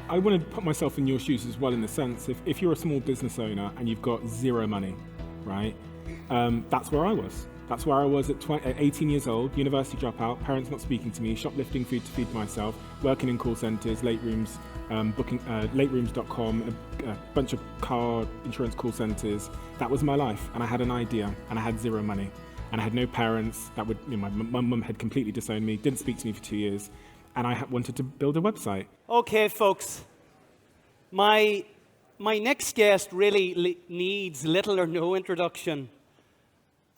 I want to put myself in your shoes as well, in the sense if you're a small business owner and you've got zero money, right? That's where I was. That's where I was at 18 years old, university dropout, parents not speaking to me, shoplifting food to feed myself, working in call centres, late rooms, laterooms.com, a bunch of car insurance call centres. That was my life, and I had an idea, and I had zero money, and I had no parents. My mum had completely disowned me, didn't speak to me for 2 years, and I wanted to build a website. Okay, folks, my next guest really needs little or no introduction.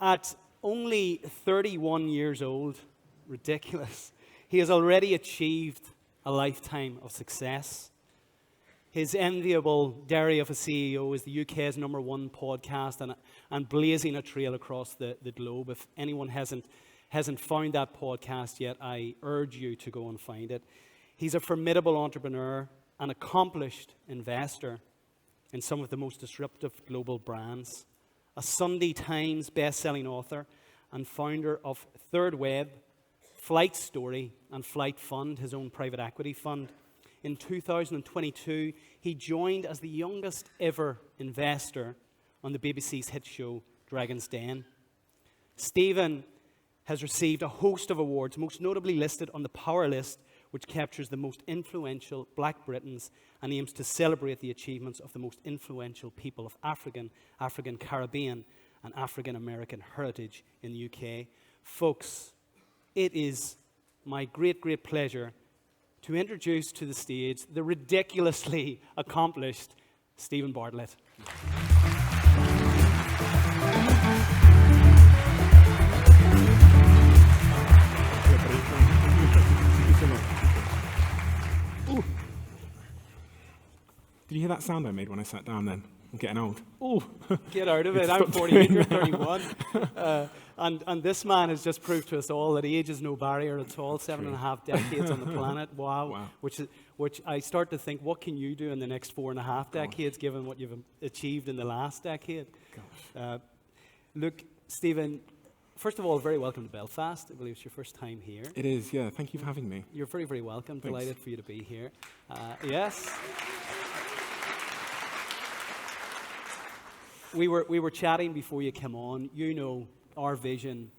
At only 31 years old, ridiculous, he has already achieved a lifetime of success. His enviable dairy of a CEO is the UK's #1 podcast and blazing a trail across the globe. If anyone hasn't found that podcast yet, I urge you to go and find it. He's a formidable entrepreneur, an accomplished investor in some of the most disruptive global brands, a Sunday Times bestselling author and founder of thirdweb, Flight Story, and Flight Fund, his own private equity fund. In 2022, he joined as the youngest ever investor on the BBC's hit show Dragon's Den. Stephen has received a host of awards, most notably listed on the Powerlist, which captures the most influential Black Britons and aims to celebrate the achievements of the most influential people of African, Caribbean, and African American heritage in the UK. Folks, it is my great, great pleasure to introduce to the stage the ridiculously accomplished Stephen Bartlett. Ooh. Did you hear that sound I made when I sat down then? I'm getting old. Ooh. Get out of it. I'm 48, you're 31. And this man has just proved to us all that age is no barrier at all. 7.5 decades on the planet. Wow. Which I start to think, what can you do in the next 4.5 decades, given what you've achieved in the last decade? Look, Stephen, first of all, very welcome to Belfast. I believe it's your first time here. It is, yeah. Thank you for having me. You're very, very welcome. Thanks. Delighted for you to be here. Yes. We were chatting before you came on. You know, our vision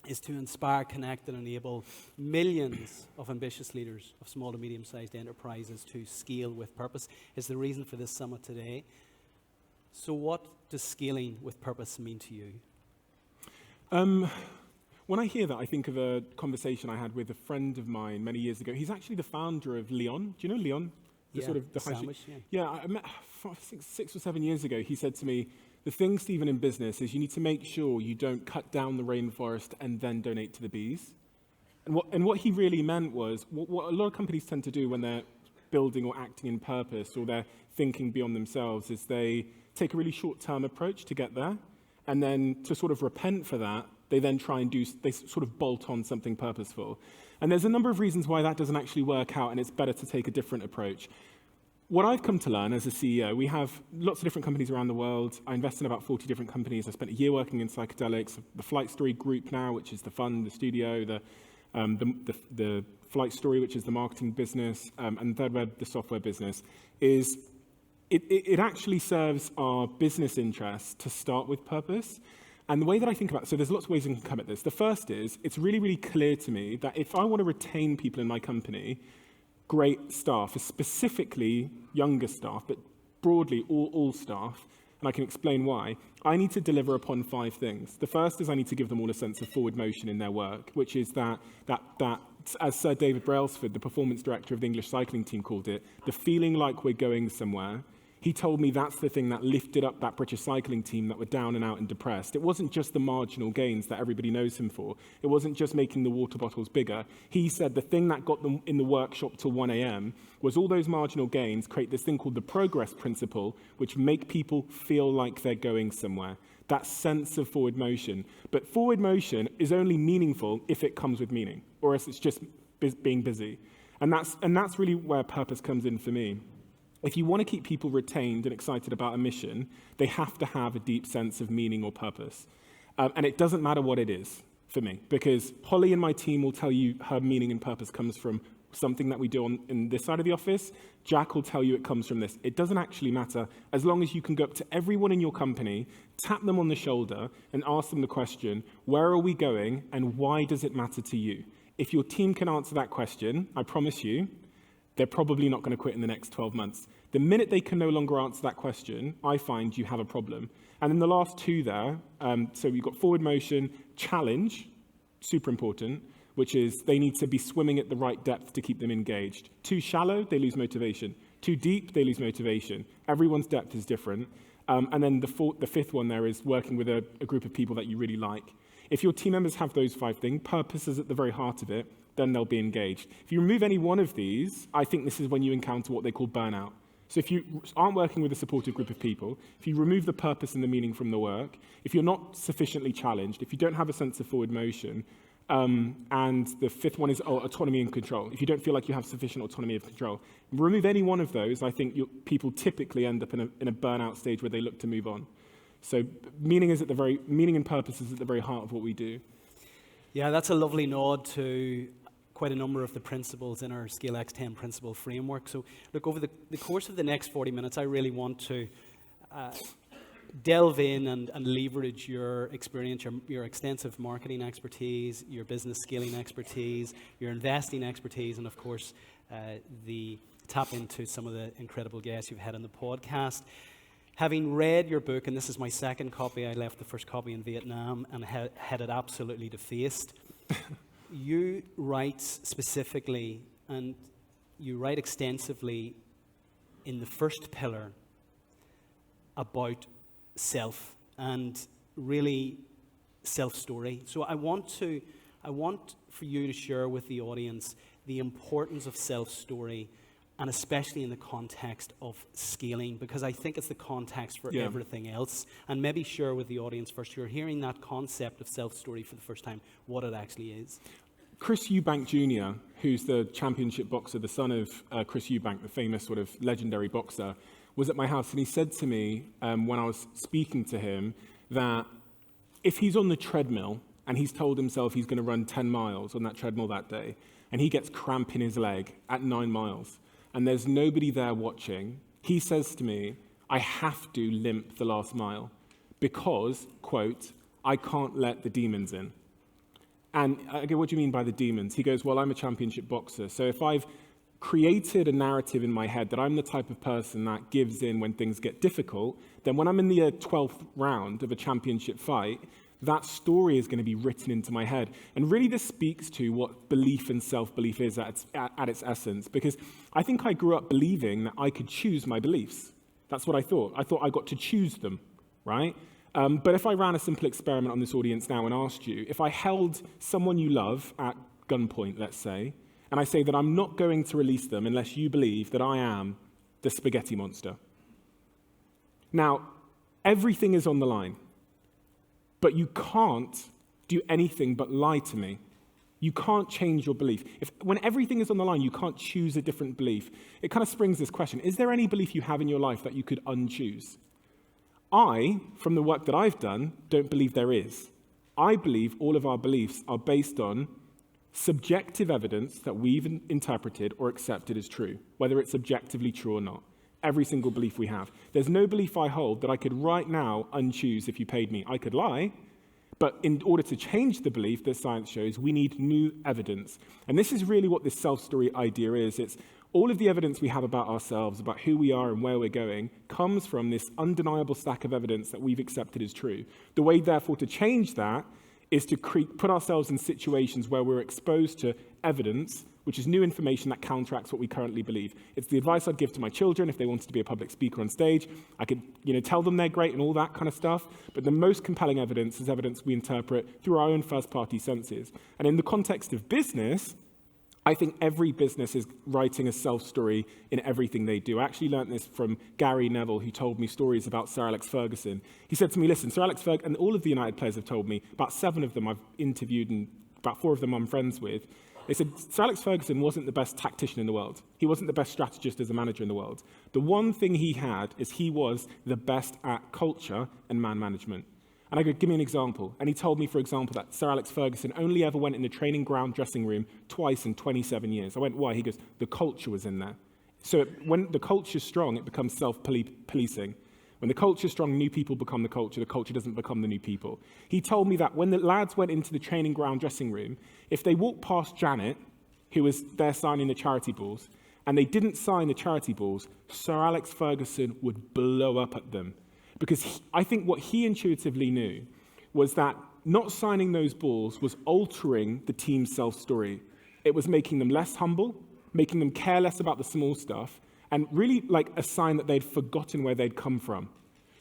is to inspire, connect, and enable millions of ambitious leaders of small to medium-sized enterprises to scale with purpose. Is the reason for this summit today. So what does scaling with purpose mean to you? When I hear that, I think of a conversation I had with a friend of mine many years ago. He's actually the founder of Leon. Do you know Leon? The sandwich, yeah, I met 6 or 7 years ago. He said to me, the thing, Stephen, in business is you need to make sure you don't cut down the rainforest and then donate to the bees. And what he really meant was, what a lot of companies tend to do when they're building or acting in purpose or they're thinking beyond themselves is they take a really short-term approach to get there. And then to sort of repent for that, they then try and they sort of bolt on something purposeful. And there's a number of reasons why that doesn't actually work out, and it's better to take a different approach. What I've come to learn as a CEO, we have lots of different companies around the world. I invest in about 40 different companies. I spent a year working in psychedelics, the Flight Story group now, which is the fund, the studio, the Flight Story, which is the marketing business, and thirdweb, the software business, is it actually serves our business interests to start with purpose. And the way that I think about it, so there's lots of ways we can come at this. The first is, it's really, really clear to me that if I want to retain people in my company, great staff, specifically younger staff, but broadly all staff, and I can explain why, I need to deliver upon 5 things. The first is I need to give them all a sense of forward motion in their work, which is that as Sir David Brailsford, the performance director of the English cycling team, called it, the feeling like we're going somewhere. He told me that's the thing that lifted up that British cycling team that were down and out and depressed. It wasn't just the marginal gains that everybody knows him for. It wasn't just making the water bottles bigger. He said the thing that got them in the workshop till 1 a.m. was all those marginal gains create this thing called the progress principle, which make people feel like they're going somewhere. That sense of forward motion. But forward motion is only meaningful if it comes with meaning, or else it's just being busy. And that's really where purpose comes in for me. If you want to keep people retained and excited about a mission, they have to have a deep sense of meaning or purpose. And it doesn't matter what it is for me, because Holly and my team will tell you her meaning and purpose comes from something that we do in this side of the office, Jack will tell you it comes from this. It doesn't actually matter as long as you can go up to everyone in your company, tap them on the shoulder, and ask them the question, where are we going and why does it matter to you? If your team can answer that question, I promise you, they're probably not going to quit in the next 12 months. The minute they can no longer answer that question, I find you have a problem. And then the last two there, so we've got forward motion, challenge, super important, which is they need to be swimming at the right depth to keep them engaged. Too shallow, they lose motivation. Too deep, they lose motivation. Everyone's depth is different. And then the fifth one there is working with a group of people that you really like. If your team members have those 5 things, purpose is at the very heart of it, then they'll be engaged. If you remove any one of these, I think this is when you encounter what they call burnout. So if you aren't working with a supportive group of people, if you remove the purpose and the meaning from the work, if you're not sufficiently challenged, if you don't have a sense of forward motion, and the fifth one is autonomy and control. If you don't feel like you have sufficient autonomy of control, remove any one of those, I think people typically end up in a burnout stage where they look to move on. So meaning and purpose is at the very heart of what we do. Yeah, that's a lovely nod to quite a number of the principles in our Scale X10 principle framework. So look, over the course of the next 40 minutes, I really want to delve in and leverage your experience, your extensive marketing expertise, your business scaling expertise, your investing expertise, and of course, tap into some of the incredible guests you've had on the podcast. Having read your book, and this is my second copy, I left the first copy in Vietnam and had it absolutely defaced. You write specifically, and you write extensively in the first pillar about self and really self-story. So I want for you to share with the audience the importance of self-story, and especially in the context of scaling, because I think it's the context for everything else. And maybe share with the audience first, you're hearing that concept of self-story for the first time, what it actually is. Chris Eubank Jr., who's the championship boxer, the son of Chris Eubank, the famous sort of legendary boxer, was at my house, and he said to me when I was speaking to him that if he's on the treadmill and he's told himself he's going to run 10 miles on that treadmill that day, and he gets cramp in his leg at 9 miles, and there's nobody there watching, he says to me, I have to limp the last mile because, quote, I can't let the demons in. And I go, what do you mean by the demons? He goes, well, I'm a championship boxer, so if I've created a narrative in my head that I'm the type of person that gives in when things get difficult, then when I'm in the 12th round of a championship fight, that story is going to be written into my head. And really this speaks to what belief and self-belief is at its essence, because I think I grew up believing that I could choose my beliefs. That's what I thought. I thought I got to choose them, right? But if I ran a simple experiment on this audience now and asked you, if I held someone you love at gunpoint, let's say, and I say that I'm not going to release them unless you believe that I am the spaghetti monster. Now, everything is on the line, but you can't do anything but lie to me. You can't change your belief. When everything is on the line, you can't choose a different belief. It kind of springs this question, is there any belief you have in your life that you could unchoose? I, from the work that I've done, don't believe there is. I believe all of our beliefs are based on subjective evidence that we've interpreted or accepted as true, whether it's objectively true or not. Every single belief we have. There's no belief I hold that I could right now unchoose if you paid me. I could lie, but in order to change the belief that science shows, we need new evidence. And this is really what this self-story idea is. It's all of the evidence we have about ourselves, about who we are and where we're going, comes from this undeniable stack of evidence that we've accepted as true. The way, therefore, to change that is to put ourselves in situations where we're exposed to evidence, which is new information that counteracts what we currently believe. It's the advice I'd give to my children if they wanted to be a public speaker on stage. I could, tell them they're great and all that kind of stuff, but the most compelling evidence is evidence we interpret through our own first-party senses. And in the context of business, I think every business is writing a self-story in everything they do. I actually learned this from Gary Neville, who told me stories about Sir Alex Ferguson. He said to me, listen, Sir Alex Ferguson, and all of the United players have told me, about 7 of them I've interviewed and about 4 of them I'm friends with, they said Sir Alex Ferguson wasn't the best tactician in the world. He wasn't the best strategist as a manager in the world. The one thing he had is he was the best at culture and man management. And I go, give me an example. And he told me, for example, that Sir Alex Ferguson only ever went in the training ground dressing room twice in 27 years. I went, why? He goes, the culture was in there. So when the culture's strong, it becomes self-policing. When the culture's strong, new people become the culture doesn't become the new people. He told me that when the lads went into the training ground dressing room, if they walked past Janet, who was there signing the charity balls, and they didn't sign the charity balls, Sir Alex Ferguson would blow up at them. Because I think what he intuitively knew was that not signing those balls was altering the team's self-story. It was making them less humble, making them care less about the small stuff, and really like a sign that they'd forgotten where they'd come from.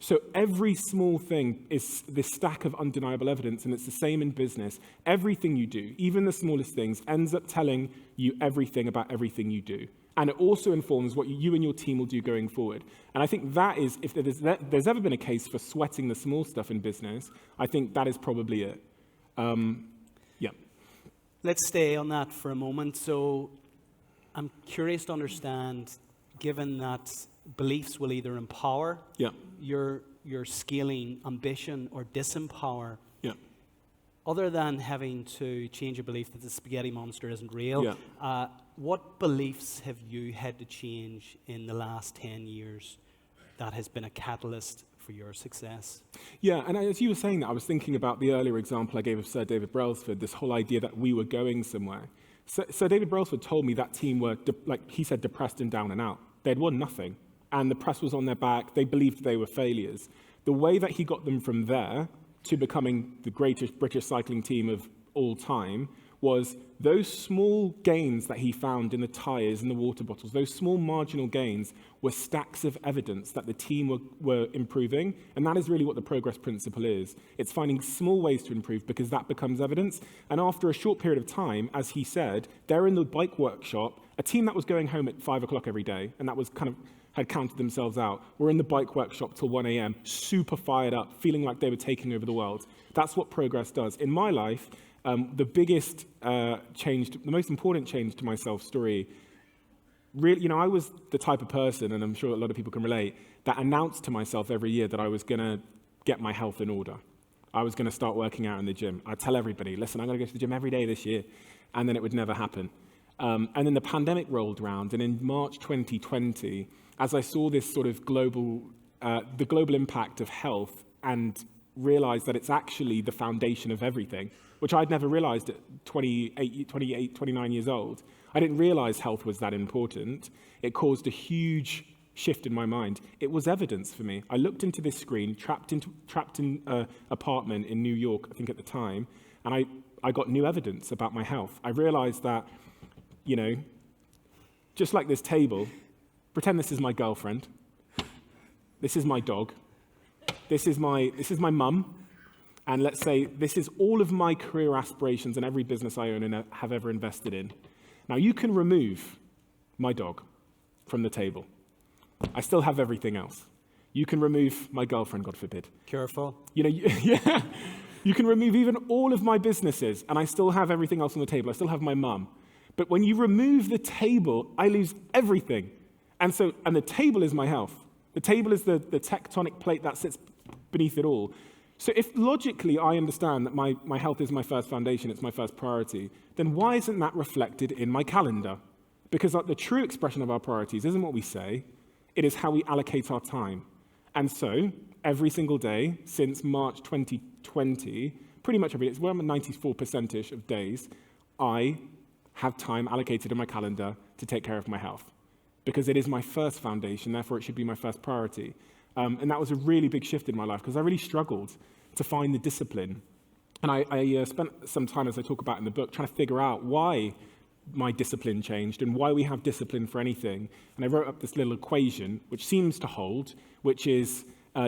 So every small thing is this stack of undeniable evidence, and it's the same in business. Everything you do, even the smallest things, ends up telling you everything about everything you do. And it also informs what you and your team will do going forward. And I think that is, if there's ever been a case for sweating the small stuff in business, I think that is probably it. Yeah. Let's stay on that for a moment. So I'm curious to understand, given that beliefs will either empower your scaling ambition or disempower, other than having to change a belief that the spaghetti monster isn't real, what beliefs have you had to change in the last 10 years that has been a catalyst for your success? Yeah, and as you were saying that, I was thinking about the earlier example I gave of Sir David Brailsford, this whole idea that we were going somewhere. Sir David Brailsford told me that team were, like he said, depressed and down and out. They'd won nothing, and the press was on their back. They believed they were failures. The way that he got them from there to becoming the greatest British cycling team of all time was those small gains that he found in the tyres and the water bottles, those small marginal gains were stacks of evidence that the team were improving, and that is really what the progress principle is. It's finding small ways to improve because that becomes evidence, and after a short period of time, as he said, they're in the bike workshop, a team that was going home at 5 o'clock every day, and that was kind of had counted themselves out, were in the bike workshop till 1 a.m., super fired up, feeling like they were taking over the world. That's what progress does. In my life, the biggest change, the most important change to my self-story, really, I was the type of person, and I'm sure a lot of people can relate, that announced to myself every year that I was going to get my health in order. I was going to start working out in the gym. I'd tell everybody, listen, I'm going to go to the gym every day this year, and then it would never happen. And then the pandemic rolled around, and in March 2020, as I saw this sort of the global impact of health and realized that it's actually the foundation of everything, which I'd never realized at 29 years old. I didn't realize health was that important. It caused a huge shift in my mind. It was evidence for me. I looked into this screen, trapped in an apartment in New York, I think at the time, and I got new evidence about my health. I realized that, just like this table, pretend this is my girlfriend, this is my dog, this is my mum, and let's say this is all of my career aspirations and every business I own and have ever invested in. Now, you can remove my dog from the table. I still have everything else. You can remove my girlfriend, God forbid. Careful. You can remove even all of my businesses, and I still have everything else on the table. I still have my mum. But when you remove the table, I lose everything. And the table is my health. The table is the tectonic plate that sits beneath it all. So if logically I understand that my health is my first foundation, it's my first priority, then why isn't that reflected in my calendar? Because the true expression of our priorities isn't what we say, it is how we allocate our time. And so, every single day since March 2020, pretty much every day, we're at 94%-ish of days, I have time allocated in my calendar to take care of my health. Because it is my first foundation, therefore it should be my first priority. And that was a really big shift in my life, because I really struggled to find the discipline. And I spent some time, as I talk about in the book, trying to figure out why my discipline changed and why we have discipline for anything. And I wrote up this little equation, which seems to hold, which is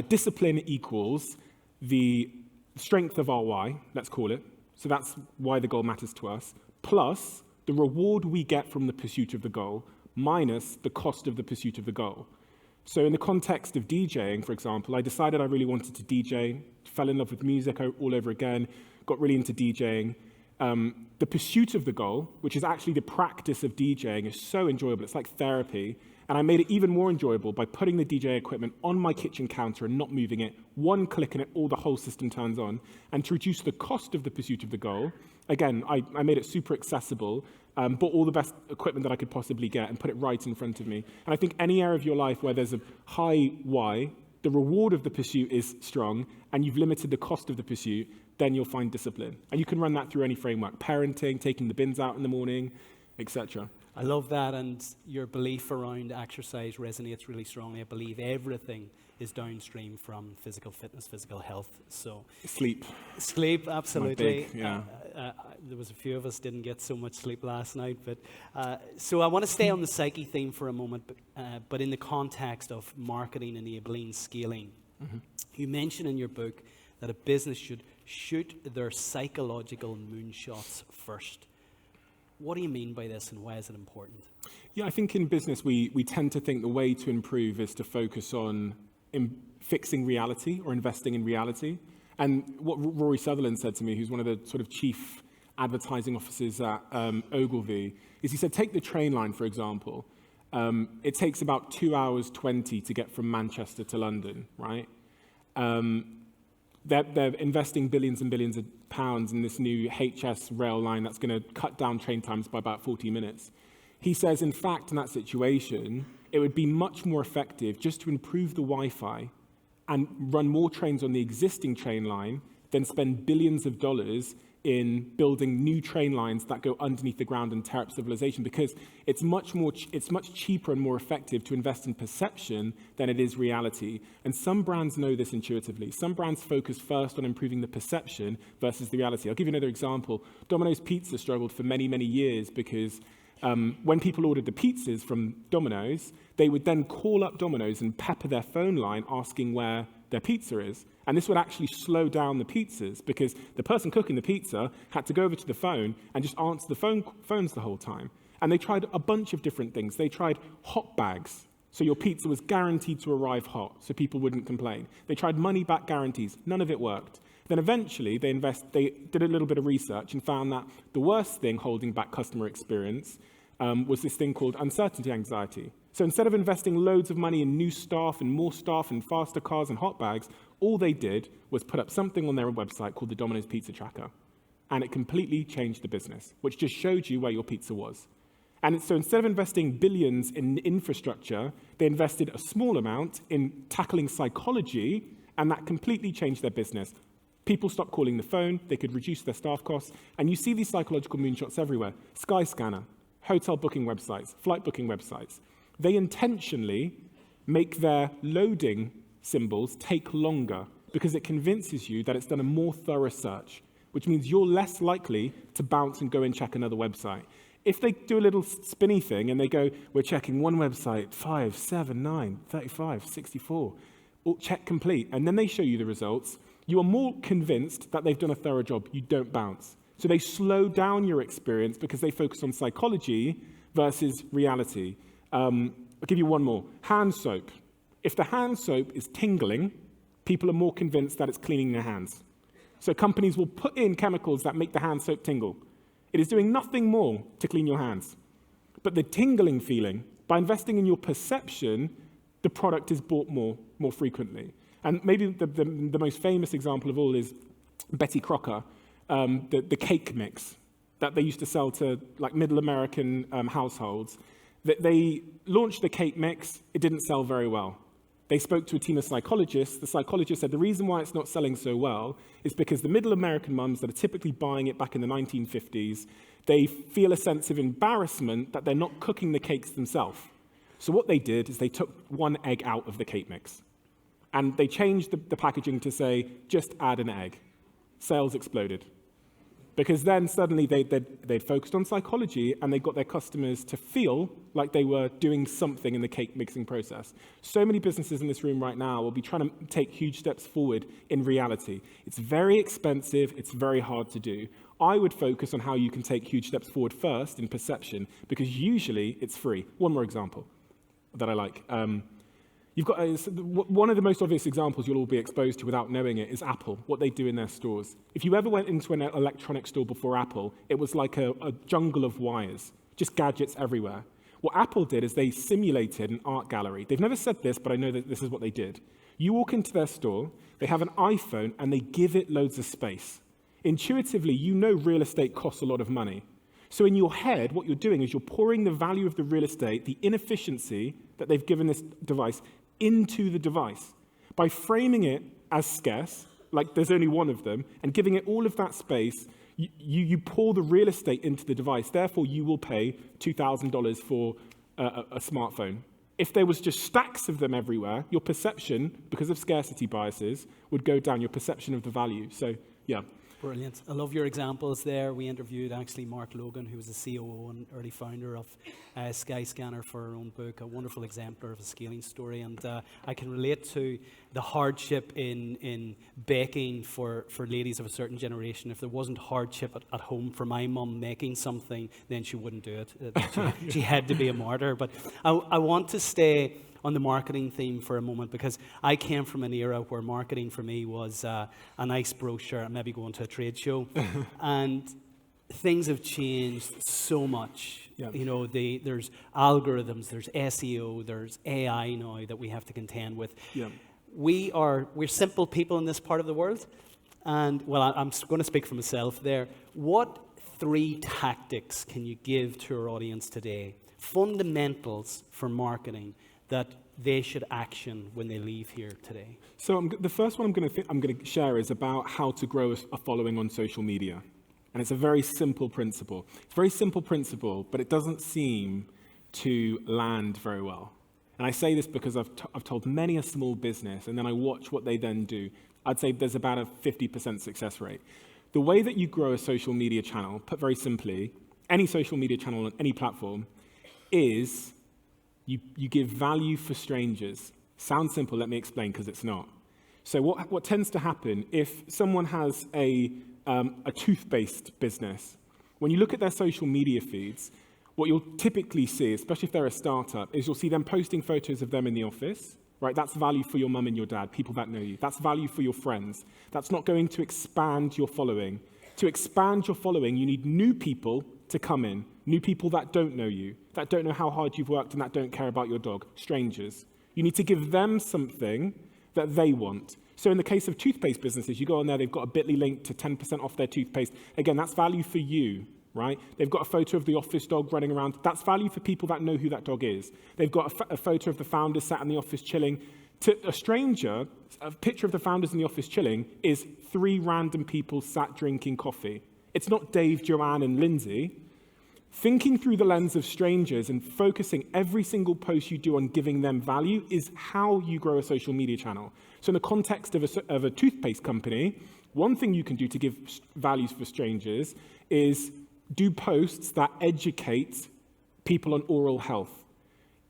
discipline equals the strength of our why, let's call it. So that's why the goal matters to us, plus the reward we get from the pursuit of the goal, minus the cost of the pursuit of the goal. So in the context of DJing, for example, I decided I really wanted to DJ, fell in love with music all over again, got really into DJing. The pursuit of the goal, which is actually the practice of DJing, is so enjoyable. It's like therapy. And I made it even more enjoyable by putting the DJ equipment on my kitchen counter and not moving it. One click and the whole system turns on. And to reduce the cost of the pursuit of the goal, again, I made it super accessible, bought all the best equipment that I could possibly get and put it right in front of me. And I think any area of your life where there's a high why, the reward of the pursuit is strong, and you've limited the cost of the pursuit, then you'll find discipline. And you can run that through any framework: parenting, taking the bins out in the morning, etc. I love that, and your belief around exercise resonates really strongly. I believe everything is downstream from physical fitness, physical health. So Sleep, absolutely. Big, yeah. There was a few of us didn't get so much sleep last night, but so I want to stay on the psyche theme for a moment, but in the context of marketing, enabling, scaling. Mm-hmm. You mention in your book that a business should shoot their psychological moonshots first. What do you mean by this, and why is it important? Yeah, I think in business we tend to think the way to improve is to focus on fixing reality or investing in reality. And what Rory Sutherland said to me, who's one of the sort of chief advertising officers at Ogilvy, is he said, take the train line, for example. It takes about 2 hours 20 to get from Manchester to London, right? They're investing billions and billions of pounds in this new HS rail line that's going to cut down train times by about 40 minutes. He says, in fact, in that situation, it would be much more effective just to improve the Wi-Fi and run more trains on the existing train line than spend billions of dollars in building new train lines that go underneath the ground and tear up civilization, because it's much cheaper and more effective to invest in perception than it is reality. And some brands know this intuitively. Some brands focus first on improving the perception versus the reality. I'll give you another example. Domino's Pizza struggled for many, many years because when people ordered the pizzas from Domino's, they would then call up Domino's and pepper their phone line asking where their pizza is. And this would actually slow down the pizzas because the person cooking the pizza had to go over to the phone and just answer the phones the whole time. And they tried a bunch of different things. They tried hot bags, so your pizza was guaranteed to arrive hot, so people wouldn't complain. They tried money-back guarantees. None of it worked. Then eventually they did a little bit of research and found that the worst thing holding back customer experience was this thing called uncertainty anxiety. So instead of investing loads of money in new staff and more staff and faster cars and hot bags, all they did was put up something on their website called the Domino's Pizza Tracker. And it completely changed the business, which just showed you where your pizza was. And so instead of investing billions in infrastructure, they invested a small amount in tackling psychology, and that completely changed their business. People stopped calling the phone, they could reduce their staff costs, and you see these psychological moonshots everywhere. Skyscanner, hotel booking websites, flight booking websites. They intentionally make their loading symbols take longer because it convinces you that it's done a more thorough search, which means you're less likely to bounce and go and check another website. If they do a little spinny thing and they go, we're checking one website, 5, 7, 9, 35, 64, check complete, and then they show you the results, you are more convinced that they've done a thorough job. You don't bounce. So they slow down your experience because they focus on psychology versus reality. I'll give you one more. Hand soap. If the hand soap is tingling, people are more convinced that it's cleaning their hands. So companies will put in chemicals that make the hand soap tingle. It is doing nothing more to clean your hands. But the tingling feeling, by investing in your perception, the product is bought more frequently. And maybe the most famous example of all is Betty Crocker, the cake mix that they used to sell to like middle American households. They launched the cake mix. It didn't sell very well. They spoke to a team of psychologists. The psychologist said the reason why it's not selling so well is because the middle American mums that are typically buying it back in the 1950s, they feel a sense of embarrassment that they're not cooking the cakes themselves. So what they did is they took one egg out of the cake mix. And they changed the packaging to say, just add an egg. Sales exploded. Because then suddenly they'd focused on psychology and they got their customers to feel like they were doing something in the cake mixing process. So many businesses in this room right now will be trying to take huge steps forward in reality. It's very expensive, it's very hard to do. I would focus on how you can take huge steps forward first in perception, because usually it's free. One more example that I like. One of the most obvious examples you'll all be exposed to without knowing it is Apple, what they do in their stores. If you ever went into an electronic store before Apple, it was like a jungle of wires, just gadgets everywhere. What Apple did is they simulated an art gallery. They've never said this, but I know that this is what they did. You walk into their store, they have an iPhone, and they give it loads of space. Intuitively, you know real estate costs a lot of money. So in your head, what you're doing is you're pouring the value of the real estate, the inefficiency that they've given this device, into the device. By framing it as scarce, like there's only one of them, and giving it all of that space, you pour the real estate into the device. Therefore, you will pay $2,000 for a smartphone. If there was just stacks of them everywhere, your perception, because of scarcity biases, would go down, your perception of the value. So, yeah. Brilliant. I love your examples there. We interviewed actually Mark Logan, who was the COO and early founder of Skyscanner for our own book, a wonderful exemplar of a scaling story. And I can relate to the hardship in baking for ladies of a certain generation. If there wasn't hardship at home for my mum making something, then she wouldn't do it. She had to be a martyr. But I want to stay on the marketing theme for a moment, because I came from an era where marketing for me was a nice brochure and maybe going to a trade show. And things have changed so much. Yeah. You know, there's algorithms, there's SEO, there's AI now that we have to contend with. Yeah. We're simple people in this part of the world. And, well, I'm going to speak for myself there. What 3 tactics can you give to our audience today, fundamentals for marketing, that they should action when they leave here today? So the first one I'm going to share is about how to grow a following on social media. And it's a very simple principle. It's a very simple principle, but it doesn't seem to land very well. And I say this because I've told many a small business, and then I watch what they then do. I'd say there's about a 50% success rate. The way that you grow a social media channel, put very simply, any social media channel on any platform, is you give value for strangers. Sounds simple, let me explain, because it's not. So what tends to happen if someone has a toothpaste business, when you look at their social media feeds, what you'll typically see, especially if they're a startup, is you'll see them posting photos of them in the office, right? That's value for your mum and your dad, people that know you. That's value for your friends. That's not going to expand your following. To expand your following, you need new people to come in, new people that don't know you, that don't know how hard you've worked and that don't care about your dog, strangers. You need to give them something that they want. So in the case of toothpaste businesses, you go on there, they've got a bit.ly link to 10% off their toothpaste. Again, that's value for you, right? They've got a photo of the office dog running around. That's value for people that know who that dog is. They've got a photo of the founders sat in the office chilling. To a stranger, a picture of the founders in the office chilling is 3 random people sat drinking coffee. It's not Dave, Joanne, and Lindsay. Thinking through the lens of strangers and focusing every single post you do on giving them value is how you grow a social media channel. So in the context of a toothpaste company, one thing you can do to give values for strangers is do posts that educate people on oral health.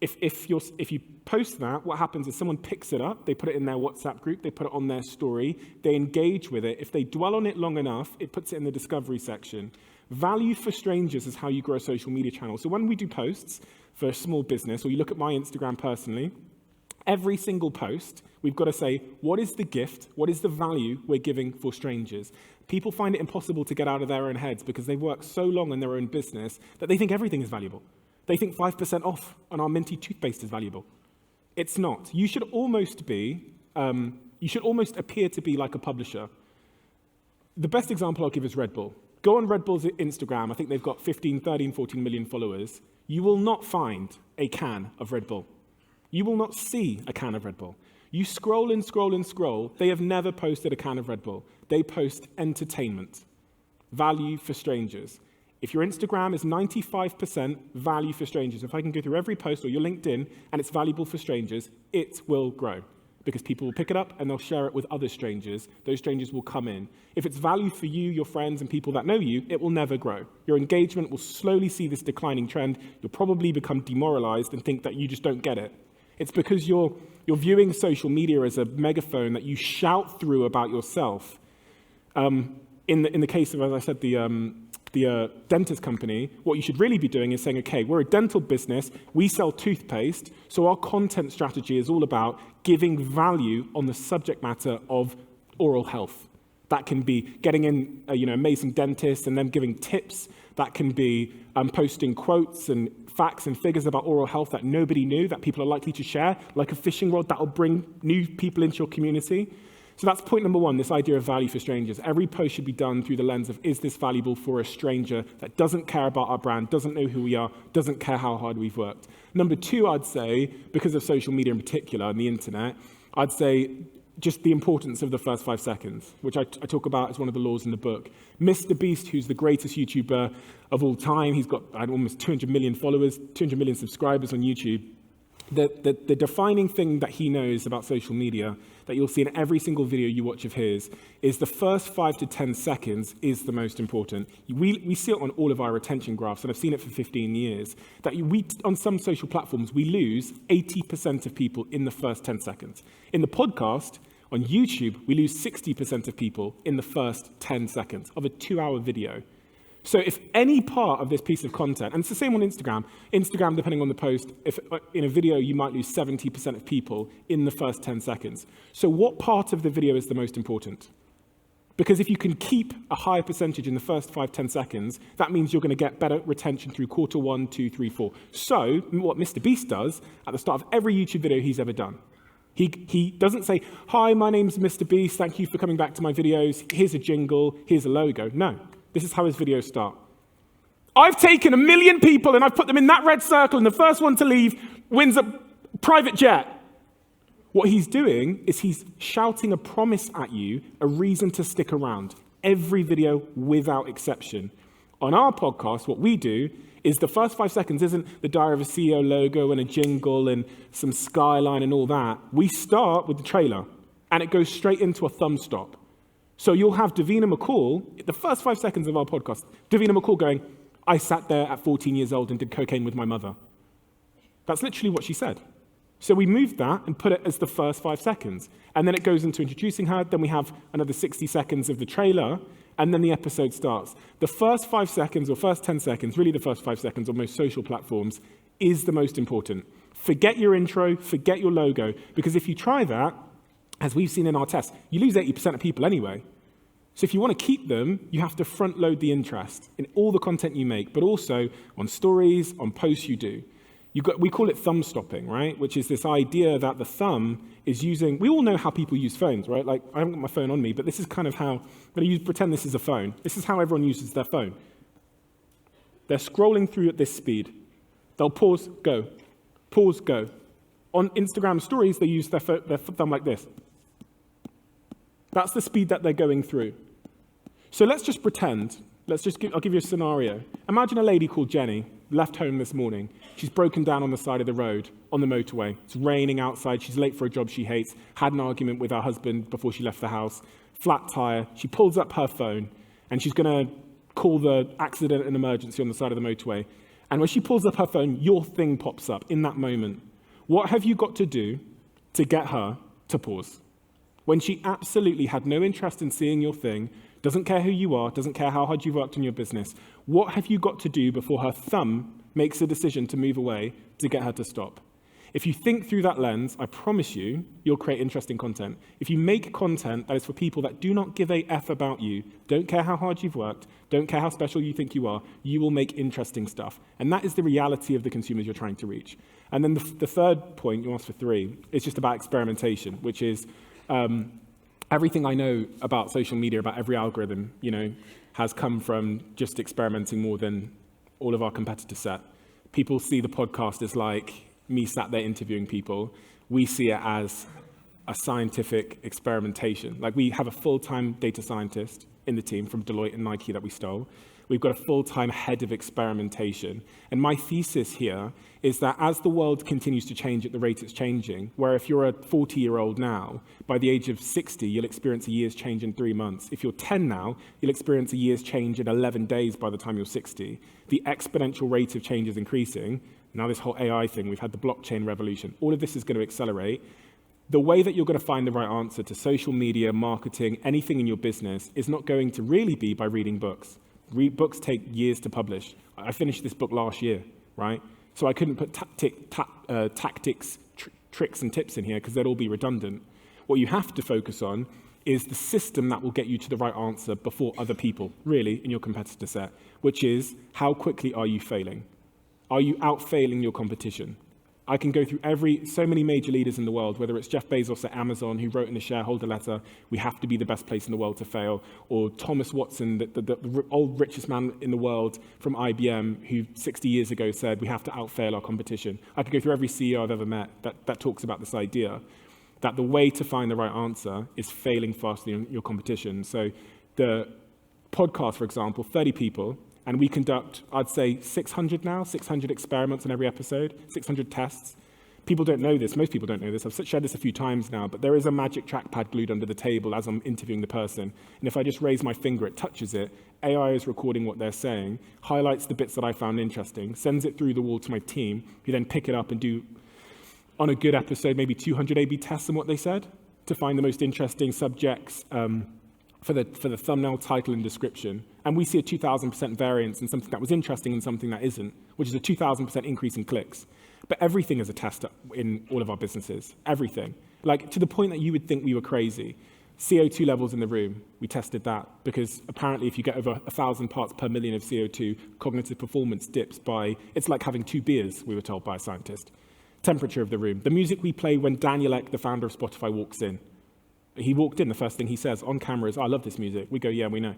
If you post that, what happens is someone picks it up, they put it in their WhatsApp group, they put it on their story, they engage with it. If they dwell on it long enough, it puts it in the discovery section. Value for strangers is how you grow a social media channel. So when we do posts for a small business, or you look at my Instagram personally, every single post, we've got to say, what is the gift, what is the value we're giving for strangers? People find it impossible to get out of their own heads because they've worked so long in their own business that they think everything is valuable. They think 5% off on our minty toothpaste is valuable. It's not. You should almost appear to be like a publisher. The best example I'll give is Red Bull. Go on Red Bull's Instagram. I think they've got 13 million followers. You will not find a can of Red Bull. You will not see a can of Red Bull. You scroll and scroll and scroll. They have never posted a can of Red Bull. They post entertainment, value for strangers. If your Instagram is 95% value for strangers, if I can go through every post or your LinkedIn and it's valuable for strangers, it will grow because people will pick it up and they'll share it with other strangers. Those strangers will come in. If it's value for you, your friends, and people that know you, it will never grow. Your engagement will slowly see this declining trend. You'll probably become demoralized and think that you just don't get it. It's because you're viewing social media as a megaphone that you shout through about yourself. In the case of, as I said, dentist company, what you should really be doing is saying, okay, we're a dental business, we sell toothpaste, so our content strategy is all about giving value on the subject matter of oral health. That can be getting in amazing dentists and then giving tips. That can be posting quotes and facts and figures about oral health that nobody knew, that people are likely to share, like a fishing rod that will bring new people into your community. So that's point number one, this idea of value for strangers. Every post should be done through the lens of, is this valuable for a stranger that doesn't care about our brand, doesn't know who we are, doesn't care how hard we've worked. Number two, I'd say, because of social media in particular and the internet, I'd say just the importance of the first 5 seconds, which I talk about as one of the laws in the book. Mr. Beast, who's the greatest YouTuber of all time, he's got almost 200 million followers, 200 million subscribers on YouTube. The defining thing that he knows about social media that you'll see in every single video you watch of his is the first 5 to 10 seconds is the most important. We see it on all of our retention graphs, and I've seen it for 15 years, that on some social platforms, we lose 80% of people in the first 10 seconds. In the podcast, on YouTube, we lose 60% of people in the first 10 seconds of a 2-hour video. So if any part of this piece of content, and it's the same on Instagram, depending on the post, if in a video you might lose 70% of people in the first 10 seconds. So what part of the video is the most important? Because if you can keep a higher percentage in the first 5-10 seconds, that means you're going to get better retention through quarter 1, 2, 3, 4. So what Mr. Beast does at the start of every YouTube video he's ever done, he doesn't say, hi, my name's Mr. Beast, thank you for coming back to my videos, here's a jingle, here's a logo. No. This is how his videos start. I've taken 1 million people and I've put them in that red circle, and the first one to leave wins a private jet. What he's doing is he's shouting a promise at you, a reason to stick around. Every video without exception. On our podcast, what we do is the first 5 seconds isn't the Diary of a CEO logo and a jingle and some skyline and all that. We start with the trailer and it goes straight into a thumb stop. So you'll have Davina McCall, the first 5 seconds of our podcast, Davina McCall going, I sat there at 14 years old and did cocaine with my mother. That's literally what she said. So we moved that and put it as the first 5 seconds. And then it goes into introducing her. Then we have another 60 seconds of the trailer. And then the episode starts. The first 5 seconds or first 10 seconds, really the first 5 seconds on most social platforms, is the most important. Forget your intro, forget your logo. Because if you try that, as we've seen in our tests, you lose 80% of people anyway. So if you want to keep them, you have to front load the interest in all the content you make, but also on stories, on posts you do. We call it thumb stopping, right? Which is this idea that the thumb is using, we all know how people use phones, right? Like, I haven't got my phone on me, but this is kind of how, I'm going to pretend this is a phone. This is how everyone uses their phone. They're scrolling through at this speed. They'll pause, go. Pause, go. On Instagram stories, they use their thumb like this. That's the speed that they're going through. So let's just pretend, I'll give you a scenario. Imagine a lady called Jenny left home this morning. She's broken down on the side of the road, on the motorway. It's raining outside. She's late for a job she hates, had an argument with her husband before she left the house, flat tire. She pulls up her phone, and she's going to call the accident and emergency on the side of the motorway. And when she pulls up her phone, your thing pops up in that moment. What have you got to do to get her to pause? When she absolutely had no interest in seeing your thing, doesn't care who you are, doesn't care how hard you've worked on your business, what have you got to do before her thumb makes a decision to move away to get her to stop? If you think through that lens, I promise you, you'll create interesting content. If you make content that is for people that do not give a F about you, don't care how hard you've worked, don't care how special you think you are, you will make interesting stuff. And that is the reality of the consumers you're trying to reach. And then the third point, you asked for 3, is just about experimentation, which is everything I know about social media, about every algorithm, has come from just experimenting more than all of our competitor set. People see the podcast as like me sat there interviewing people. We see it as a scientific experimentation. Like, we have a full-time data scientist in the team from Deloitte and Nike that we stole. We've got a full-time head of experimentation. And my thesis here is that as the world continues to change at the rate it's changing, where if you're a 40-year-old now, by the age of 60, you'll experience a year's change in 3 months. If you're 10 now, you'll experience a year's change in 11 days by the time you're 60. The exponential rate of change is increasing. Now this whole AI thing, we've had the blockchain revolution. All of this is going to accelerate. The way that you're going to find the right answer to social media, marketing, anything in your business is not going to really be by reading books. Books take years to publish. I finished this book last year, right? So I couldn't put tactics, tricks, and tips in here because they'd all be redundant. What you have to focus on is the system that will get you to the right answer before other people, really, in your competitor set, which is how quickly are you failing? Are you out-failing your competition? I can go through so many major leaders in the world, whether it's Jeff Bezos at Amazon, who wrote in the shareholder letter, we have to be the best place in the world to fail, or Thomas Watson, the old richest man in the world from IBM, who 60 years ago said, we have to out-fail our competition. I could go through every CEO I've ever met that talks about this idea, that the way to find the right answer is failing faster than your competition. So the podcast, for example, 30 people, and we conduct, I'd say, 600 experiments in every episode, 600 tests. People don't know this. Most people don't know this. I've shared this a few times now, but there is a magic trackpad glued under the table as I'm interviewing the person. And if I just raise my finger, it touches it. AI is recording what they're saying, highlights the bits that I found interesting, sends it through the wall to my team, who then pick it up and do, on a good episode, maybe 200 A/B tests on what they said to find the most interesting subjects for the thumbnail, title, and description. And we see a 2,000% variance in something that was interesting and something that isn't, which is a 2,000% increase in clicks. But everything is a test in all of our businesses, everything. Like, to the point that you would think we were crazy. CO2 levels in the room, we tested that, because apparently if you get over 1,000 parts per million of CO2, cognitive performance dips by, it's like having 2 beers, we were told by a scientist. Temperature of the room. The music we play when Daniel Ek, the founder of Spotify, walks in. He walked in, the first thing he says on camera is, I love this music. We go, yeah, we know.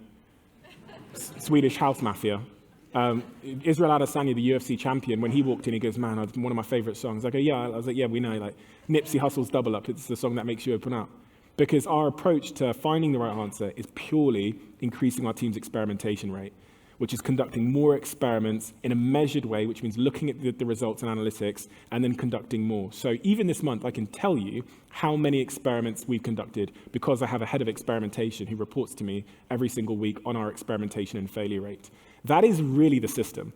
Swedish house mafia. Israel Adesanya, the UFC champion, when he walked in, he goes, man, one of my favorite songs. I go, yeah. I was like, yeah, we know. Like, Nipsey Hussle's Double Up. It's the song that makes you open up. Because our approach to finding the right answer is purely increasing our team's experimentation rate, which is conducting more experiments in a measured way, which means looking at the results and analytics, and then conducting more. So even this month, I can tell you how many experiments we've conducted because I have a head of experimentation who reports to me every single week on our experimentation and failure rate. That is really the system.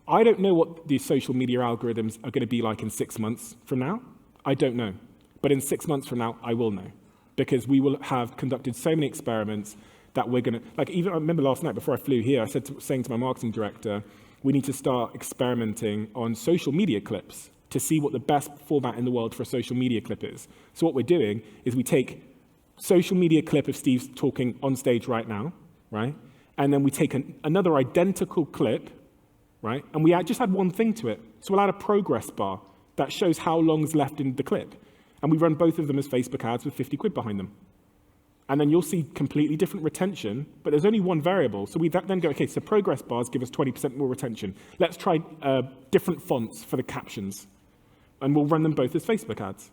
I don't know what the social media algorithms are going to be like in 6 months from now. I don't know. But in 6 months from now, I will know. Because we will have conducted so many experiments that we're going to, like, even I remember last night before I flew here, I saying to my marketing director, we need to start experimenting on social media clips to see what the best format in the world for a social media clip is. So what we're doing is we take social media clip of Steve talking on stage right now, right? And then we take another identical clip, right? And we just add one thing to it. So we'll add a progress bar that shows how long's left in the clip. And we run both of them as Facebook ads with 50 quid behind them. And then you'll see completely different retention, but there's only one variable. So we then go, okay, so progress bars give us 20% more retention. Let's try different fonts for the captions. And we'll run them both as Facebook ads.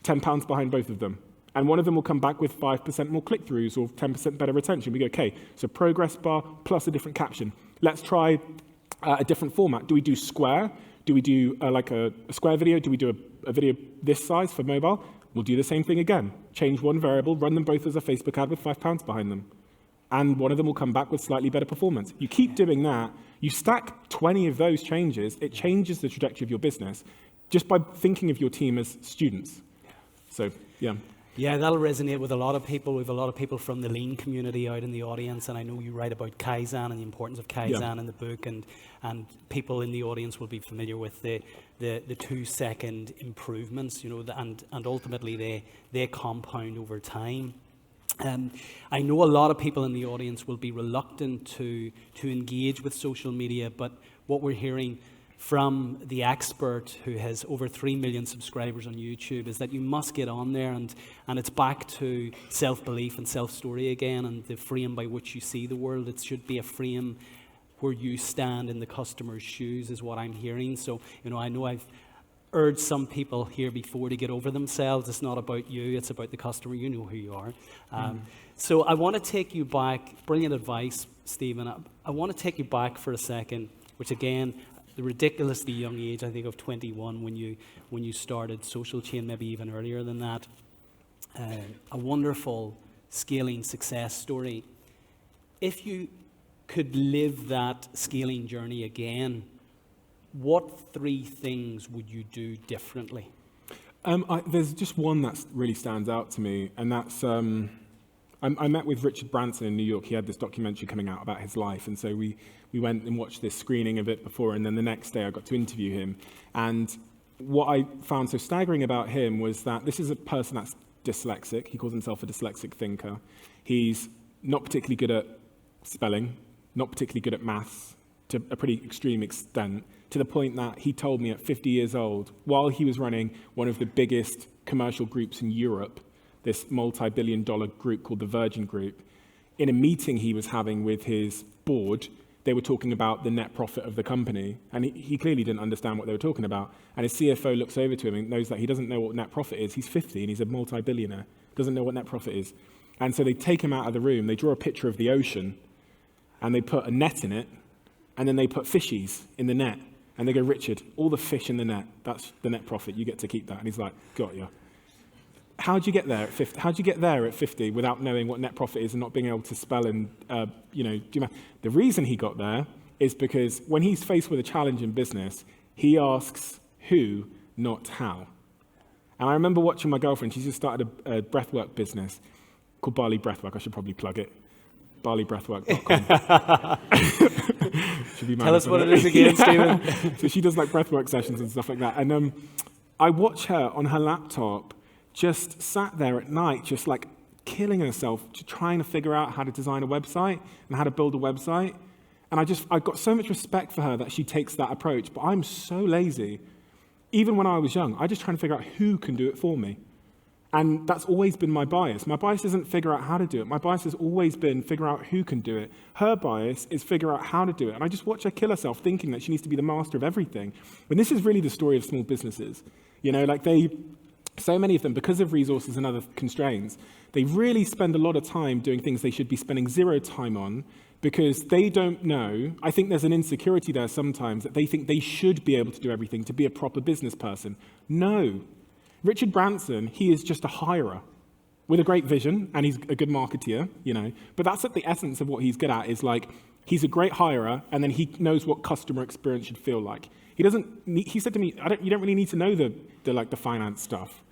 £10 behind both of them. And one of them will come back with 5% more click-throughs or 10% better retention. We go, okay, so progress bar plus a different caption. Let's try a different format. Do we do square? Do we do like a square video? Do we do a video this size for mobile? We'll do the same thing again. Change one variable, run them both as a Facebook ad with £5 behind them. And one of them will come back with slightly better performance. You keep doing that, you stack 20 of those changes, it changes the trajectory of your business just by thinking of your team as students. So, yeah. Yeah, that'll resonate with a lot of people. We have a lot of people from the lean community out in the audience, and I know you write about Kaizen and the importance of Kaizen in the book, and people in the audience will be familiar with the 2-second improvements, you know, and ultimately they compound over time. I know a lot of people in the audience will be reluctant to engage with social media, but what we're hearing from the expert who has over 3 million subscribers on YouTube is that you must get on there, and it's back to self-belief and self-story again, and the frame by which you see the world. It should be a frame where you stand in the customer's shoes is what I'm hearing. So, you know I've urged some people here before to get over themselves. It's not about you, it's about the customer. You know who you are. So I want to take you back, brilliant advice, Stephen. I want to take you back for a second, which again, the ridiculously young age, I think, of 21 when you started Social Chain, maybe even earlier than that. A wonderful scaling success story. If you could live that scaling journey again, what 3 things would you do differently? There's just one that really stands out to me, and that's I met with Richard Branson in New York. He had this documentary coming out about his life, and so we went and watched this screening of it before, and then the next day I got to interview him. And what I found so staggering about him was that this is a person that's dyslexic. He calls himself a dyslexic thinker. He's not particularly good at spelling, not particularly good at maths, to a pretty extreme extent, to the point that he told me at 50 years old, while he was running one of the biggest commercial groups in Europe, this multi-billion-dollar group called the Virgin Group, in a meeting he was having with his board, they were talking about the net profit of the company, and he clearly didn't understand what they were talking about. And his CFO looks over to him and knows that he doesn't know what net profit is. He's 50 and he's a multi-billionaire, doesn't know what net profit is. And so they take him out of the room, they draw a picture of the ocean, and they put a net in it, and then they put fishies in the net. And they go, Richard, all the fish in the net, that's the net profit, you get to keep that. And he's like, got ya. How'd you get there at 50? How'd you get there at 50 without knowing what net profit is and not being able to spell and, do math? The reason he got there is because when he's faced with a challenge in business, he asks who, not how. And I remember watching my girlfriend, she's just started a breathwork business called Barley Breathwork. I should probably plug it. barleybreathwork.com. Tell us what it is again, Stephen. So she does like breathwork sessions and stuff like that. And I watch her on her laptop, just sat there at night, just like killing herself, trying to figure out how to design a website and how to build a website. And I've got so much respect for her that she takes that approach, but I'm so lazy. Even when I was young, I just try to figure out who can do it for me. And that's always been my bias. My bias isn't figure out how to do it. My bias has always been figure out who can do it. Her bias is figure out how to do it. And I just watch her kill herself thinking that she needs to be the master of everything. When this is really the story of small businesses. So many of them, because of resources and other constraints, they really spend a lot of time doing things they should be spending zero time on because they don't know. I think there's an insecurity there sometimes that they think they should be able to do everything to be a proper business person. No. Richard Branson, he is just a hirer with a great vision, and he's a good marketeer, But that's at the essence of what he's good at, is like, he's a great hirer, and then he knows what customer experience should feel like. He said to me, you don't really need to know the finance stuff.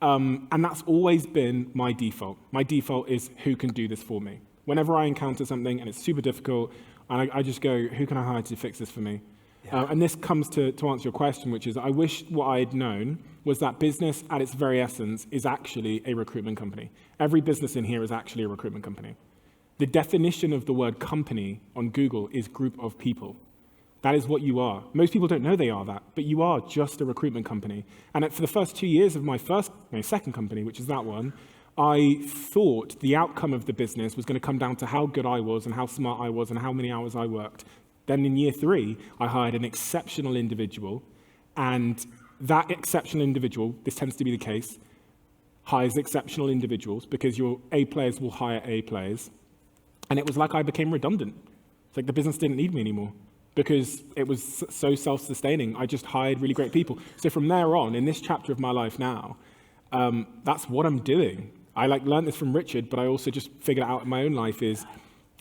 And that's always been my default. My default is who can do this for me. Whenever I encounter something and it's super difficult, and I just go, who can I hire to fix this for me? Yeah. And this comes to answer your question, which is I wish what I had known was that business at its very essence is actually a recruitment company. Every business in here is actually a recruitment company. The definition of the word company on Google is group of people. That is what you are. Most people don't know they are that, but you are just a recruitment company. And for the first 2 years of my second company, which is that one, I thought the outcome of the business was going to come down to how good I was and how smart I was and how many hours I worked. Then in year 3, I hired an exceptional individual, and that exceptional individual, this tends to be the case, hires exceptional individuals because your A players will hire A players. And it was like I became redundant. It's like the business didn't need me anymore because it was so self-sustaining. I just hired really great people. So from there on, in this chapter of my life now, that's what I'm doing. I learned this from Richard, but I also just figured out in my own life is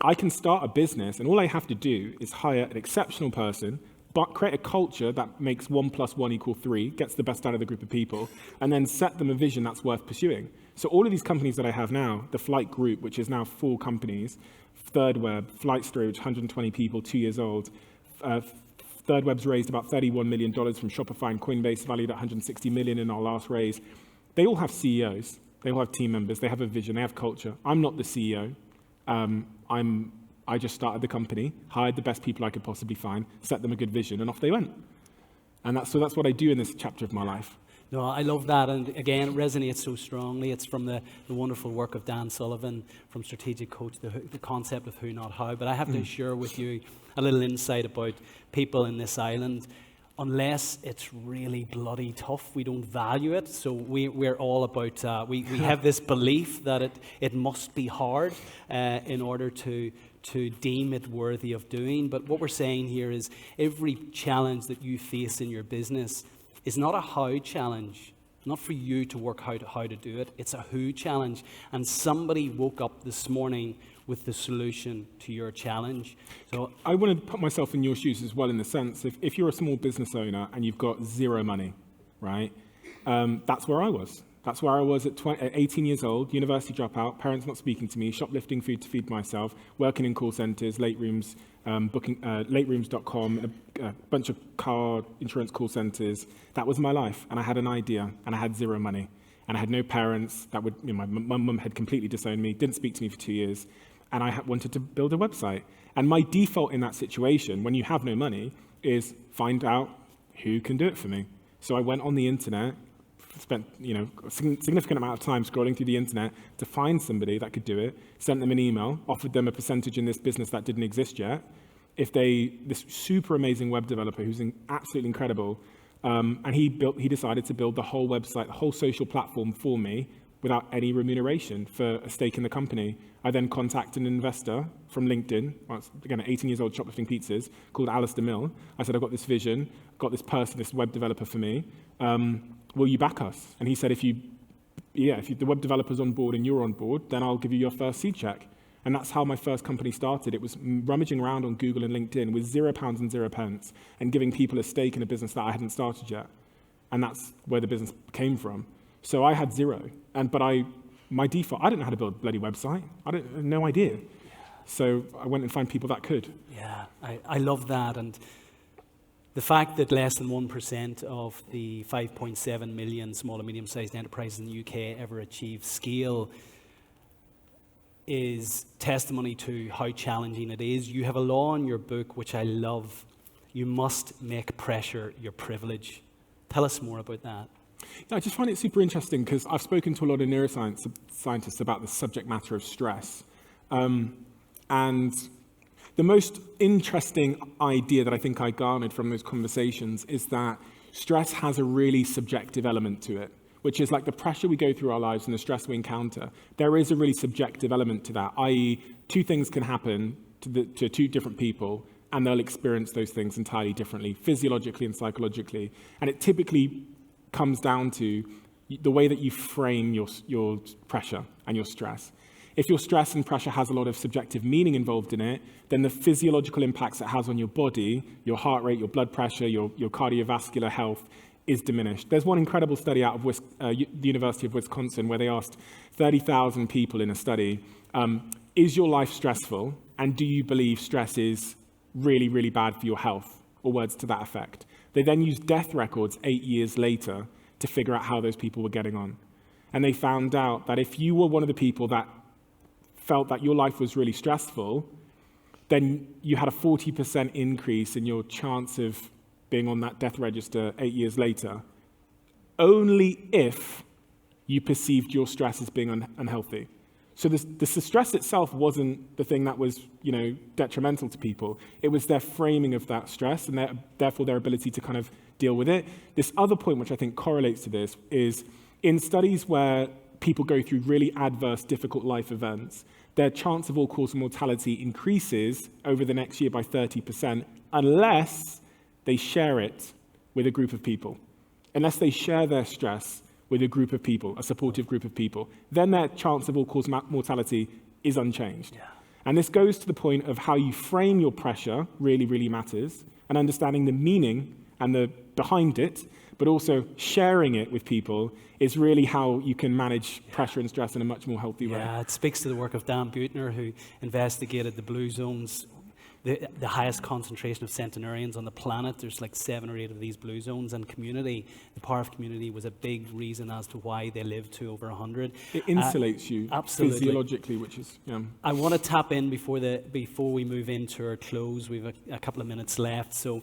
I can start a business, and all I have to do is hire an exceptional person, but create a culture that makes 1 + 1 = 3, gets the best out of the group of people, and then set them a vision that's worth pursuing. So all of these companies that I have now, the Flight Group, which is now 4 companies, thirdweb, Flight Storage, 120 people, 2 years old. thirdweb's raised about $31 million from Shopify and Coinbase, valued at $160 million in our last raise. They all have CEOs. They all have team members. They have a vision. They have culture. I'm not the CEO. I just started the company, hired the best people I could possibly find, set them a good vision, and off they went. And that's what I do in this chapter of my life. No, I love that, and again, it resonates so strongly. It's from the wonderful work of Dan Sullivan, from Strategic Coach, the concept of who, not how. But I have to share with you a little insight about people in this island. Unless it's really bloody tough, we don't value it. So we're all about, we have this belief that it must be hard in order to deem it worthy of doing. But what we're saying here is every challenge that you face in your business is not a how challenge, not for you to work out how to do it. It's a who challenge. And somebody woke up this morning with the solution to your challenge. So I want to put myself in your shoes as well, in the sense if you're a small business owner and you've got zero money, right? That's where I was. That's where I was at 18 years old, university dropout, parents not speaking to me, shoplifting food to feed myself, working in call centers, late rooms, laterooms.com, a bunch of car insurance call centers. That was my life. And I had an idea, and I had zero money. And I had no parents that would, my mum had completely disowned me, didn't speak to me for 2 years. And I wanted to build a website. And my default in that situation, when you have no money, is find out who can do it for me. So I went on the internet, spent a significant amount of time scrolling through the internet to find somebody that could do it, sent them an email, offered them a percentage in this business that didn't exist yet. This super amazing web developer who's absolutely incredible, and he decided to build the whole website, the whole social platform for me without any remuneration for a stake in the company. I then contacted an investor from LinkedIn, again, 18 years old, shoplifting pizzas, called Alistair Mill. I said, I've got this vision, got this person, this web developer for me. Will you back us? And he said, if the web developer's on board and you're on board, then I'll give you your first seed check. And that's how my first company started. It was rummaging around on Google and LinkedIn with £0 and 0 pence and giving people a stake in a business that I hadn't started yet. And that's where the business came from. So I had zero. But my default, I didn't know how to build a bloody website. I had no idea. So I went and found people that could. Yeah, I love that. And the fact that less than 1% of the 5.7 million small and medium-sized enterprises in the UK ever achieve scale is testimony to how challenging it is. You have a law in your book, which I love. You must make pressure your privilege. Tell us more about that. Yeah, I just find it super interesting because I've spoken to a lot of neuroscientists about the subject matter of stress. And the most interesting idea that I think I garnered from those conversations is that stress has a really subjective element to it, which is like the pressure we go through our lives and the stress we encounter. There is a really subjective element to that, i.e. two things can happen to two different people and they'll experience those things entirely differently, physiologically and psychologically. And it typically comes down to the way that you frame your pressure and your stress. If your stress and pressure has a lot of subjective meaning involved in it, then the physiological impacts it has on your body, your heart rate, your blood pressure, your cardiovascular health is diminished. There's one incredible study out of the University of Wisconsin where they asked 30,000 people in a study, is your life stressful? And do you believe stress is really, really bad for your health? Or words to that effect. They then used death records 8 years later to figure out how those people were getting on. And they found out that if you were one of the people that felt that your life was really stressful, then you had a 40% increase in your chance of being on that death register 8 years later, only if you perceived your stress as being unhealthy. So the stress itself wasn't the thing that was, detrimental to people. It was their framing of that stress and therefore their ability to kind of deal with it. This other point, which I think correlates to this, is in studies where people go through really adverse, difficult life events, their chance of all-cause mortality increases over the next year by 30% unless they share it with a group of people. Unless they share their stress with a group of people, a supportive group of people, then their chance of all-cause mortality is unchanged. Yeah. And this goes to the point of how you frame your pressure really, really matters, and understanding the meaning and the behind it, but also sharing it with people is really how you can manage pressure and stress in a much more healthy way. Yeah, it speaks to the work of Dan Buettner, who investigated the blue zones, the highest concentration of centenarians on the planet. There's like 7 or 8 of these blue zones, and community, the power of community was a big reason as to why they lived to over 100. It insulates you absolutely. Physiologically, which is, I want to tap in before we move into our close. We have a couple of minutes left. So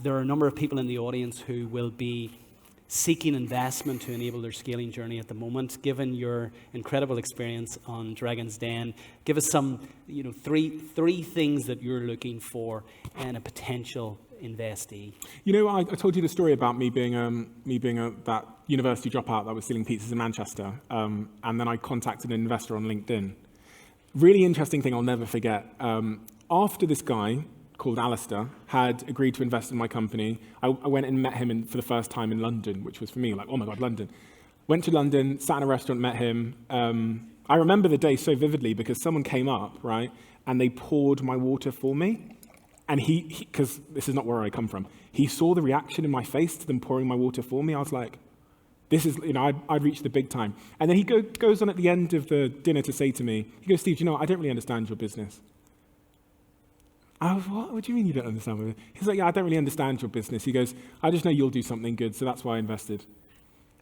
there are a number of people in the audience who will be seeking investment to enable their scaling journey at the moment. Given your incredible experience on Dragon's Den, give us some, three things that you're looking for in a potential investee. I told you the story about me being that university dropout that was stealing pizzas in Manchester, and then I contacted an investor on LinkedIn. Really interesting thing I'll never forget. After this guy called Alistair had agreed to invest in my company, I went and met him for the first time in London, which was for me like, oh my God, London. Went to London, sat in a restaurant, met him. I remember the day so vividly because someone came up, right, and they poured my water for me. And he, because this is not where I come from, he saw the reaction in my face to them pouring my water for me. I was like, This is, I'd reached the big time. And then he goes on at the end of the dinner to say to me, he goes, Steve, I don't really understand your business. I was, what do you mean you don't understand my business? He's like, yeah, I don't really understand your business. He goes, I just know you'll do something good, so that's why I invested.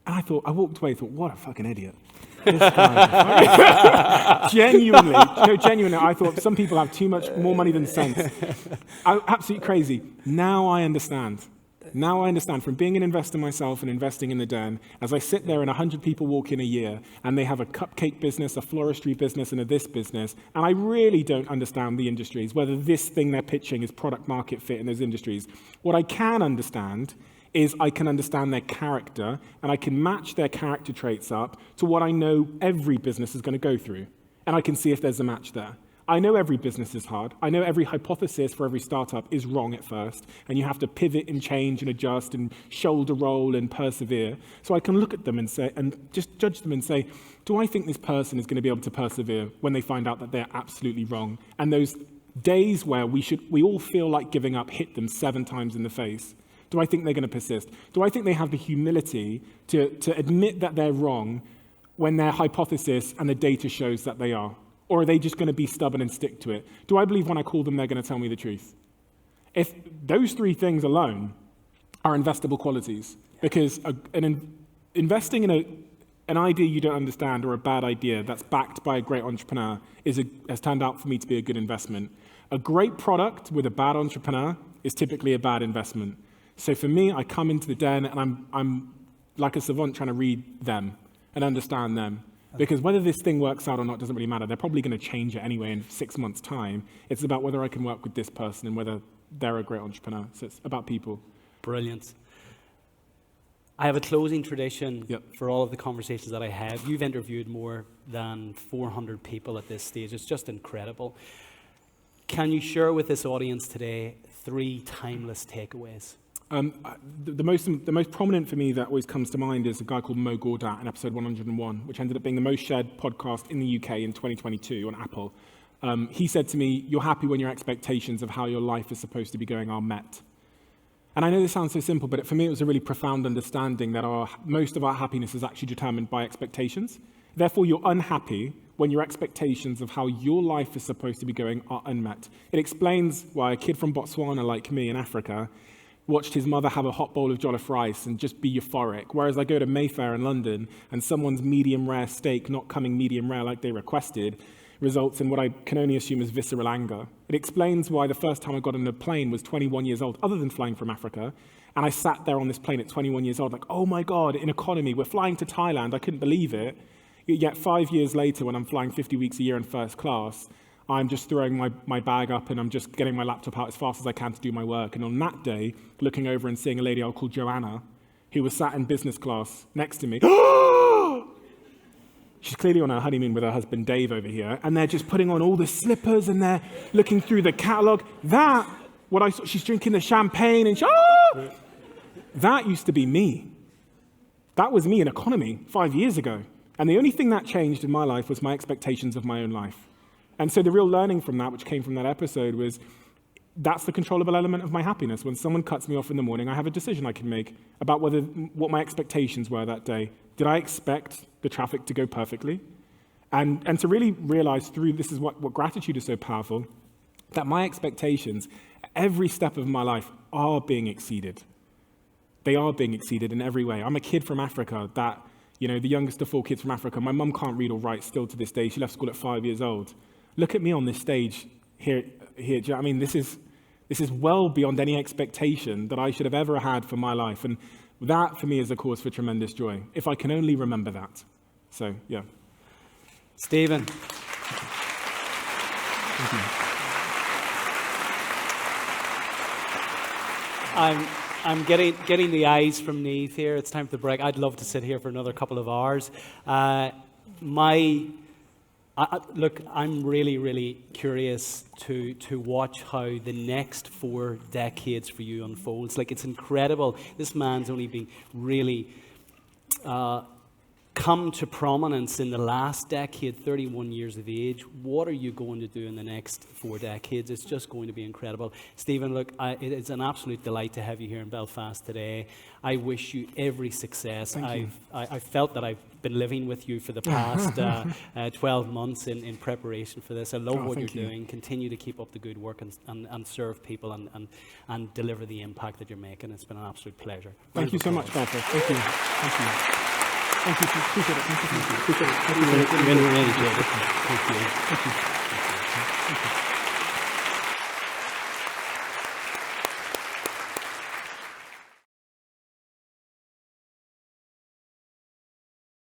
And I walked away, thought, what a fucking idiot. This guy. Genuinely, I thought some people have more money than sense. Absolutely crazy. Now I understand. From being an investor myself and investing in the den, as I sit there and 100 people walk in a year and they have a cupcake business, a floristry business, and a this business, and I really don't understand the industries, whether this thing they're pitching is product market fit in those industries. What I can understand is I can understand their character and I can match their character traits up to what I know every business is going to go through. And I can see if there's a match there. I know every business is hard. I know every hypothesis for every startup is wrong at first, and you have to pivot and change and adjust and shoulder roll and persevere. So I can look at them and say, and just judge them and say, do I think this person is going to be able to persevere when they find out that they're absolutely wrong? And those days where we all feel like giving up hit them 7 times in the face. Do I think they're going to persist? Do I think they have the humility to admit that they're wrong when their hypothesis and the data shows that they are? Or are they just going to be stubborn and stick to it? Do I believe when I call them, they're going to tell me the truth? If those 3 things alone are investable qualities, because investing in an idea you don't understand or a bad idea that's backed by a great entrepreneur has turned out for me to be a good investment. A great product with a bad entrepreneur is typically a bad investment. So for me, I come into the den and I'm like a savant trying to read them and understand them. Because whether this thing works out or not doesn't really matter. They're probably going to change it anyway in 6 months' time. It's about whether I can work with this person and whether they're a great entrepreneur. So it's about people. Brilliant. I have a closing tradition for all of the conversations that I have. You've interviewed more than 400 people at this stage. It's just incredible. Can you share with this audience today 3 timeless takeaways? The most prominent for me that always comes to mind is a guy called Mo Gawdat in episode 101, which ended up being the most shared podcast in the UK in 2022 on Apple. He said to me, you're happy when your expectations of how your life is supposed to be going are met. And I know this sounds so simple, but for me it was a really profound understanding that most of our happiness is actually determined by expectations. Therefore, you're unhappy when your expectations of how your life is supposed to be going are unmet. It explains why a kid from Botswana like me in Africa watched his mother have a hot bowl of jollof rice and just be euphoric, whereas I go to Mayfair in London and someone's medium rare steak not coming medium rare like they requested results in what I can only assume is visceral anger. It explains why the first time I got on a plane was 21 years old, other than flying from Africa, and I sat there on this plane at 21 years old like, oh my God, in economy, we're flying to Thailand, I couldn't believe it. Yet 5 years later, when I'm flying 50 weeks a year in first class, I'm just throwing my bag up and I'm just getting my laptop out as fast as I can to do my work. And on that day, looking over and seeing a lady I'll call Joanna, who was sat in business class next to me. She's clearly on her honeymoon with her husband Dave over here, and they're just putting on all the slippers and they're looking through the catalogue. She's drinking the champagne and that used to be me. That was me in economy 5 years ago. And the only thing that changed in my life was my expectations of my own life. And so the real learning from that, which came from that episode, was that's the controllable element of my happiness. When someone cuts me off in the morning, I have a decision I can make about what my expectations were that day. Did I expect the traffic to go perfectly? And to really realize this is what gratitude is so powerful, that my expectations, every step of my life, are being exceeded. They are being exceeded in every way. I'm a kid from Africa that, the youngest of 4 kids from Africa. My mum can't read or write still to this day. She left school at 5 years old. Look at me on this stage here. Do you know what I mean? This is well beyond any expectation that I should have ever had for my life. And that, for me, is a cause for tremendous joy, if I can only remember that. So, yeah. Stephen. Thank you. I'm getting the eyes from Neve here. It's time for the break. I'd love to sit here for another couple of hours. Look, I'm really, really curious to watch how the next 4 decades for you unfolds. Like, it's incredible. This man's only been really come to prominence in the last decade, 31 years of age. What are you going to do in the next 4 decades? It's just going to be incredible. Stephen, look, it's an absolute delight to have you here in Belfast today. I wish you every success. I felt that I've been living with you for the past 12 months in preparation for this. I love what you're doing. Continue to keep up the good work and serve people and deliver the impact that you're making. It's been an absolute pleasure. Thank you so much, Bartlett. Thank you. Thank you. Thank you. Appreciate it. Thank you. Appreciate it. Really enjoyed it. Thank you. Thank you.